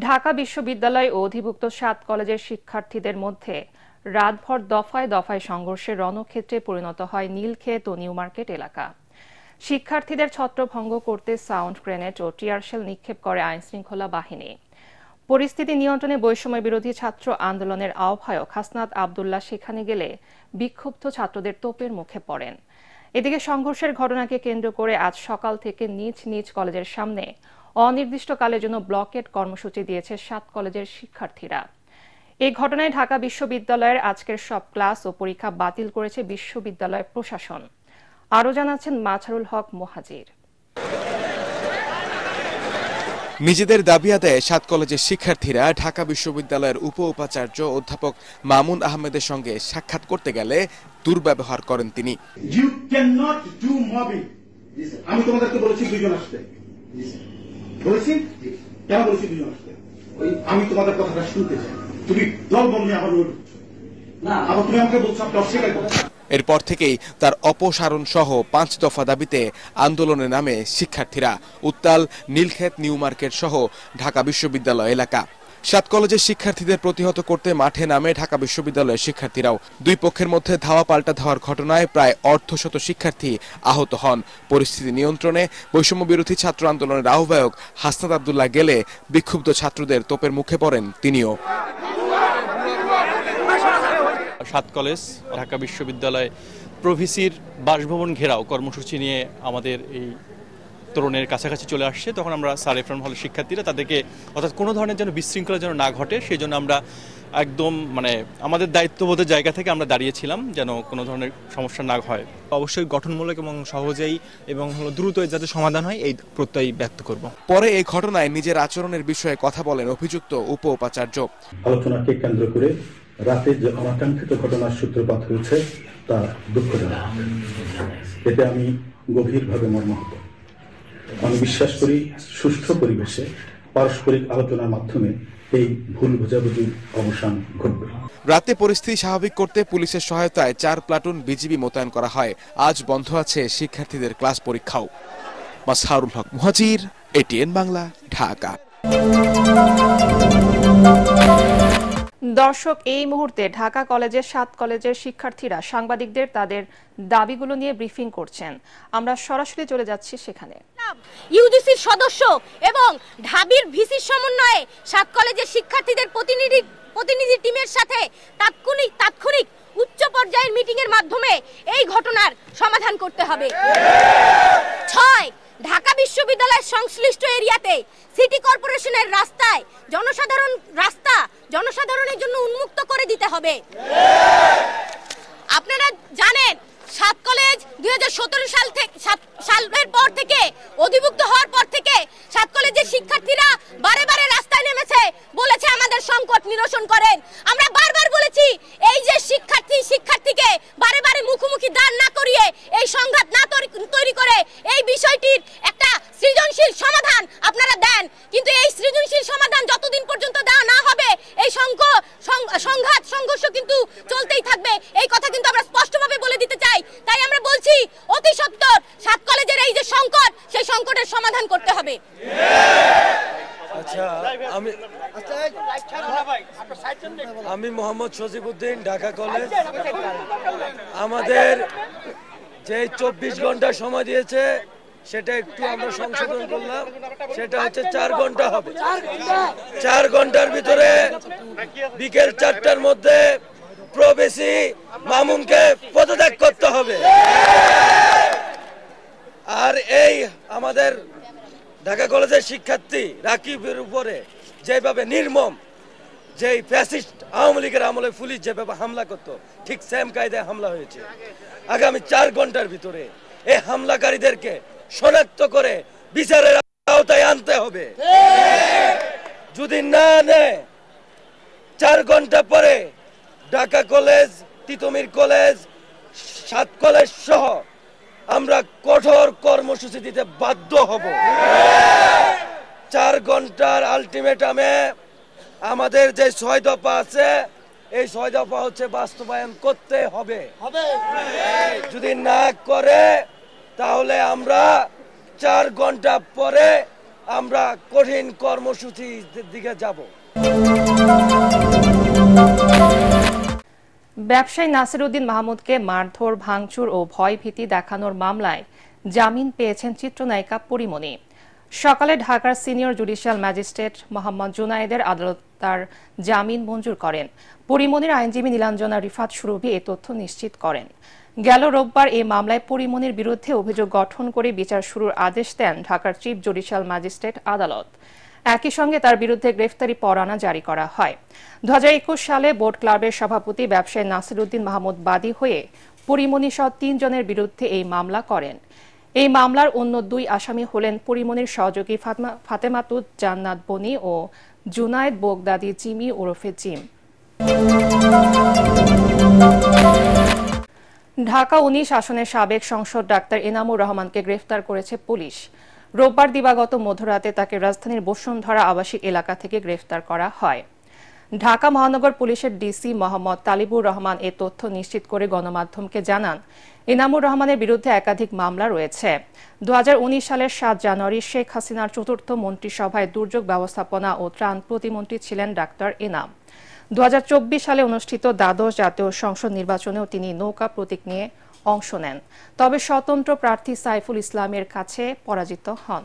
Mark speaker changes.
Speaker 1: ঢাকা বিশ্ববিদ্যালয় ও অধিভুক্ত ৭ কলেজের শিক্ষার্থীদের মধ্যে রাতভর দফায় দফায় সংঘর্ষের রণক্ষেত্রে পরিণত হয় নীলক্ষেত ও নিউ মার্কেট এলাকা। শিক্ষার্থীদের ছত্রভঙ্গ করতে সাউন্ড গ্রেনেড ও টিয়ারশেল নিক্ষেপ করে আইনশৃঙ্খলা বাহিনী। পরিস্থিতি নিয়ন্ত্রণে বৈষম্য বিরোধী ছাত্র আন্দোলনের আহ্বায়ক হাসনাত আবদুল্লাহ সেখানে গেলে বিক্ষুব্ধ ছাত্রদের তোপের মুখে পড়েন। এদিকে সংঘর্ষের ঘটনাকে কেন্দ্র করে আজ সকাল থেকে নিজ নিজ কলেজের সামনে অনির্দিষ্টকালের জন্য ব্লকেট কর্মসূচি দিয়েছে ৭ কলেজের শিক্ষার্থীরা। এই ঘটনায় ঢাকা বিশ্ববিদ্যালয়ের আজকের সব ক্লাস ও পরীক্ষা বাতিল করেছে বিশ্ববিদ্যালয় প্রশাসন। আরও জানাচ্ছেন মাছারুল হক মুহাজির।
Speaker 2: নিজেদের দাবি আদায়ে ৭ কলেজের শিক্ষার্থীরা ঢাকা বিশ্ববিদ্যালয়ের উপাচার্য অধ্যাপক মামুন আহমেদের সঙ্গে সাক্ষাৎ করতে গেলে দুর্ব্যবহার করেন তিনি।
Speaker 3: আমি তোমাদেরকে বলেছি দুজন আসতে, বলেছি কেন বলেছি দুজন আসতে? আমি তোমাদের কথাটা শুনতে চাই। তুমি দল বল নিয়ে আবার আবার তুমি আমাকে বলছো আপনি অস্বীকার করছেন।
Speaker 2: এরপর থেকেই তার অপসারণ সহ ৫ দফা দাবিতে আন্দোলনে নামে শিক্ষার্থীরা। উত্তাল নীলক্ষেত, নিউ মার্কেট সহ ঢাকা বিশ্ববিদ্যালয় এলাকা। ৭ কলেজের শিক্ষার্থীদের প্রতিহত করতে মাঠে নামে ঢাকা বিশ্ববিদ্যালয়ের শিক্ষার্থীরাও। দুই পক্ষের মধ্যে ধাওয়া পাল্টা ধাওয়ার ঘটনায় প্রায় অর্ধশত শিক্ষার্থী আহত হন। পরিস্থিতি নিয়ন্ত্রণে বৈষম্য বিরোধী ছাত্র আন্দোলনের আহ্বায়ক হাসনাত আবদুল্লাহ গেলে বিক্ষুব্ধ ছাত্রদের তোপের মুখে পড়েন তিনিও।
Speaker 4: ৭ কলেজ ঢাকা বিশ্ববিদ্যালয় প্রভিসির বাসভবন ঘেরাও কর্মসূচি নিয়ে আমাদের এই তরুণের কাছাকাছি চলে আসছে। তখন আমরা স্যার এফরান হলের শিক্ষার্থীরা তাদেরকে অর্থাৎ কোনো ধরনের যেন বিশৃঙ্খলা যেন না ঘটে সেই জন্য আমরা একদম আমাদের দায়িত্ববোধের জায়গা থেকে আমরা দাঁড়িয়েছিলাম যেন কোনো ধরনের সমস্যা না হয়।
Speaker 5: অবশ্যই গঠনমূলক এবং সহজেই এবং দ্রুত যাতে সমাধান হয় এই প্রত্যয় ব্যক্ত করব।
Speaker 2: পরে এই ঘটনায় নিজের আচরণের বিষয়ে কথা বলেন অভিযুক্ত উপাচার্য।
Speaker 3: আলোচনাকে কেন্দ্র করে রাতে যে অনাকাঙ্ক্ষিত ঘটনার সূত্রপাত হয়েছে তা দুঃখজনক। এতে আমি গভীরভাবে মর্মাহত। আমি বিশ্বাস করি সুষ্ঠু পরিবেশে পারস্পরিক আলোচনার মাধ্যমে এই ভুল বোঝাবুঝির অবসান ঘটবে।
Speaker 2: রাতে পরিস্থিতি স্বাভাবিক করতে পুলিশের সহায়তায় ৪ প্লাটুন বিজিবি মোতায়েন করা হয়। আজ বন্ধ আছে শিক্ষার্থীদের ক্লাস পরীক্ষাও। মাছারুল হক মুহাজির, এটিএন বাংলা, ঢাকা।
Speaker 1: দর্শক, এই মুহূর্তে ঢাকা কলেজের ৭ কলেজের শিক্ষার্থীরা সাংবাদিকদের তাদের দাবিগুলো নিয়ে ব্রিফিং করছেন। আমরা সরাসরি চলে যাচ্ছি সেখানে।
Speaker 6: ইউজিসির সদস্য এবং ঢাবির ভিসির সমন্বয়ে ৭ কলেজের শিক্ষার্থীদের প্রতিনিধি টিমের সাথে তাৎক্ষণিক উচ্চ পর্যায়ের মিটিং এর মাধ্যমে এই ঘটনার সমাধান করতে হবে। ৬ ঢাকা বিশ্ববিদ্যালয়ের সংশ্লিষ্ট এরিয়াতে সিটি কর্পোরেশনের জনসাধারণের জন্য উন্মুক্ত করে দিতে হবে। আপনারা জানেন ৭ কলেজ ২০১৭ সালের পর থেকে অধিভুক্ত হওয়ার পর থেকে ৭ কলেজের শিক্ষার্থীরা বারে বারে রাস্তায় নেমেছে, বলেছে আমাদের সংকট নিরসন করেন। আমরা বারবার বলেছি এই যে শিক্ষার্থীকে বারে বারে মুখোমুখি দাঁড় না করিয়ে এই সংঘাত না তৈরি করে এই বিষয়টির একটা সৃজনশীল সমাধান আপনারা দেন। কিন্তু এই সৃজনশীল সমাধান যতদিন পর্যন্ত দেওয়া না হবে এই সংঘর্ষ কিন্তু চলতেই থাকবে। এই কথা কিন্তু আমরা স্পষ্টভাবে বলে দিতে চাই। তাই আমরা বলছি অতি সত্বর ৭ কলেজের এই যে সংকট, সেই সংকটের সমাধান করতে হবে।
Speaker 7: আমি মোহাম্মদ সজিবউদ্দিন, ঢাকা কলেজ। আমাদের যে ২৪ ঘন্টা সময় দিয়েছে সেটা একটু আমরা সংশোধন করলাম, সেটা হচ্ছে ৪ ঘন্টা হবে। ৪ ঘন্টার ভিতরে বিকেল ৪টার মধ্যে প্রবেশী মামুনকে পদত্যাগ করতে হবে। আর এই আমাদের ঢাকা কলেজের শিক্ষার্থী রাকিবের উপরে যেভাবে নির্মম, যেই ফ্যাসিস্ট আওয়ামী লীগের আমলে পুলিশ যেভাবে হামলা করতো ঠিক সেম কায়দায় হামলা হয়েছে। আগামী ৪ ঘন্টার ভিতরে এই হামলাকারীদেরকে শনাক্ত করে বিচারের আওতায় আনতে হবে। যদি না নেয় ৪ ঘন্টা পরে Dhaka college, Titumir college, ৭ college সহ আমরা কঠোর কর্মসূচি দিতে বাধ্য হব। ৪ ঘন্টার আলটিমেটামে আমাদের যে ৬ দফা আছে এই ৬ দফা হচ্ছে বাস্তবায়ন করতে হবে। যদি না করে তাহলে আমরা ৪ ঘন্টা পরে আমরা কঠিন কর্মসূচির দিকে যাব।
Speaker 1: ব্যবসায়ী নাসিরউদ্দিন মাহমুদকে মারধর, ভাঙচুর ও ভয়ভীতি দেখানোর মামলায় জামিন পেয়েছেন চিত্রনায়িকা পরিমণি। সকালে ঢাকার সিনিয়র জুডিশিয়াল ম্যাজিস্ট্রেট মোহাম্মদ জুনায়েদের আদালত তার জামিন মঞ্জুর করেন। পরিমণির আইনজীবী নীলাঞ্জনা রিফাত সুরভি এ তথ্য নিশ্চিত করেন। গেল রোববার এই মামলায় পরিমণির বিরুদ্ধে অভিযোগ গঠন করে বিচার শুরুর আদেশ দেন ঢাকার চিফ জুডিশিয়াল ম্যাজিস্ট্রেট আদালত। একই সঙ্গে তার বিরুদ্ধে গ্রেফতারি পরোয়ানা জারি করা হয়। 2021 সালে বোট ক্লাবের সভাপতি ব্যবসায়ী নাসিরউদ্দিন মাহমুদ বাদী হয়ে পরিমণি সহ 3 জনের বিরুদ্ধে এই মামলা করেন। এই মামলার অন্য 2 আসামি হলেন পরিমণির সহযোগী ফাতেমাতুজ জান্নাত বনি ও জুনায়েদ বোগদাদি জিমি ওরফে জিম। ঢাকা 19 আসনের সাবেক সংসদ ডাক্তার এনামুর রহমানকে গ্রেফতার করেছে পুলিশ। রোববার দিবাগত মধ্যরাতে তাকে রাজধানীর বসুন্ধরা আবাসিক এলাকা থেকে গ্রেফতার করা হয়। ঢাকা মহানগর পুলিশের ডিসি মোহাম্মদ তালিবুর রহমান এ তথ্য নিশ্চিত করে গণমাধ্যমকে জানান, এনামুর রহমানের বিরুদ্ধে একাধিক মামলা রয়েছে। 2019 সালের 7 জানুয়ারি শেখ হাসিনার 4র্থ মন্ত্রিসভায় দুর্যোগ ব্যবস্থাপনা ও ত্রাণ প্রতিমন্ত্রী ছিলেন ডাক্তার এনাম। 2024 সালে অনুষ্ঠিত দ্বাদশ জাতীয় সংসদ নির্বাচনেও তিনি নৌকা প্রতীক নিয়ে অংশ নেন, তবে স্বতন্ত্র প্রার্থী সাইফুল ইসলামের কাছে পরাজিত হন।